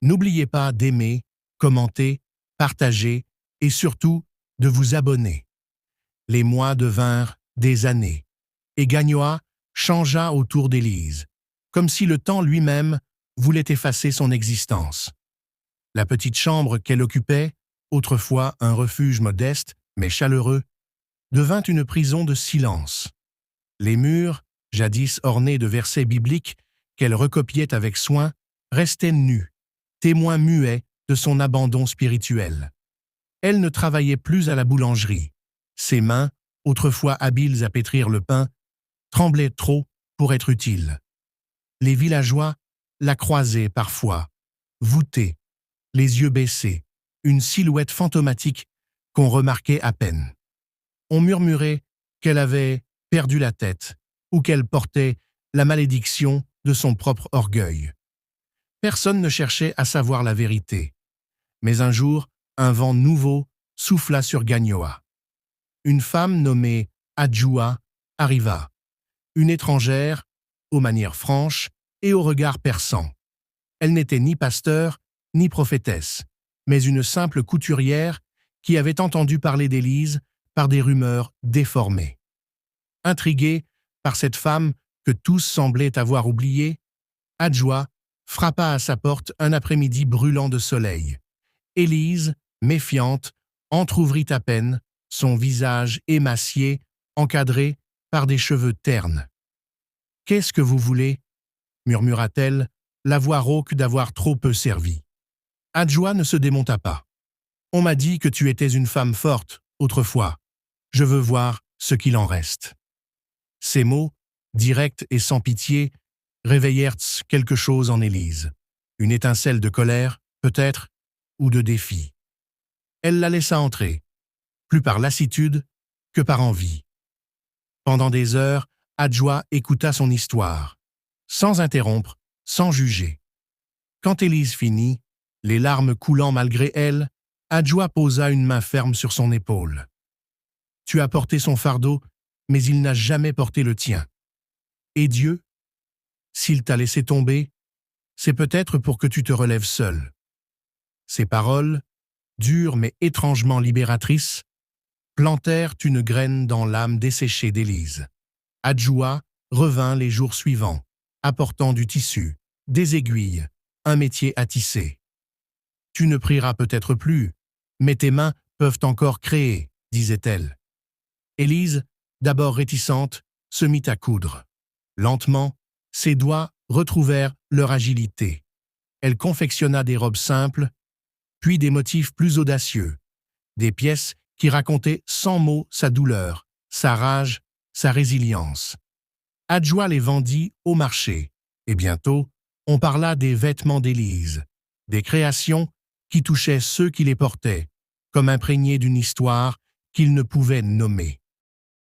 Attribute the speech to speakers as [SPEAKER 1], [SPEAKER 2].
[SPEAKER 1] N'oubliez pas d'aimer, commenter, partager et surtout de vous abonner. Les mois devinrent des années, et Gagnoa changea autour d'Élise, comme si le temps lui-même voulait effacer son existence. La petite chambre qu'elle occupait, autrefois un refuge modeste mais chaleureux, devint une prison de silence. Les murs, jadis ornés de versets bibliques qu'elle recopiait avec soin, restaient nus, témoins muets de son abandon spirituel. Elle ne travaillait plus à la boulangerie. Ses mains, autrefois habiles à pétrir le pain, tremblaient trop pour être utiles. Les villageois la croisaient parfois, voûtés, les yeux baissés, une silhouette fantomatique qu'on remarquait à peine. On murmurait qu'elle avait perdu la tête ou qu'elle portait la malédiction de son propre orgueil. Personne ne cherchait à savoir la vérité. Mais un jour, un vent nouveau souffla sur Gagnoa. Une femme nommée Adjoua arriva, une étrangère, aux manières franches et au regard perçant. Elle n'était ni pasteur, ni prophétesse, mais une simple couturière qui avait entendu parler d'Élise par des rumeurs déformées. Intrigué par cette femme que tous semblaient avoir oubliée, Adjoua frappa à sa porte un après-midi brûlant de soleil. Élise, méfiante, entr'ouvrit à peine, son visage émacié, encadré par des cheveux ternes. « Qu'est-ce que vous voulez » murmura-t-elle, la voix rauque d'avoir trop peu servi. Adjoua ne se démonta pas. « On m'a dit que tu étais une femme forte, autrefois. Je veux voir ce qu'il en reste. » Ces mots, directs et sans pitié, réveillèrent quelque chose en Élise. Une étincelle de colère, peut-être, ou de défi. Elle la laissa entrer, plus par lassitude que par envie. Pendant des heures, Adjoua écouta son histoire, sans interrompre, sans juger. Quand Élise finit, les larmes coulant malgré elle, Adjoua posa une main ferme sur son épaule. « Tu as porté son fardeau, mais il n'a jamais porté le tien. Et Dieu, s'il t'a laissé tomber, c'est peut-être pour que tu te relèves seul. » Ces paroles, dures mais étrangement libératrices, plantèrent une graine dans l'âme desséchée d'Élise. Adjoua revint les jours suivants, apportant du tissu, des aiguilles, un métier à tisser. « Tu ne prieras peut-être plus, mais tes mains peuvent encore créer, » disait-elle. Élise, d'abord réticente, se mit à coudre. Lentement, ses doigts retrouvèrent leur agilité. Elle confectionna des robes simples, puis des motifs plus audacieux, des pièces qui racontaient sans mots sa douleur, sa rage, sa résilience. Adjoua les vendit au marché, et bientôt, on parla des vêtements d'Élise, des créations qui touchaient ceux qui les portaient, comme imprégnés d'une histoire qu'ils ne pouvaient nommer.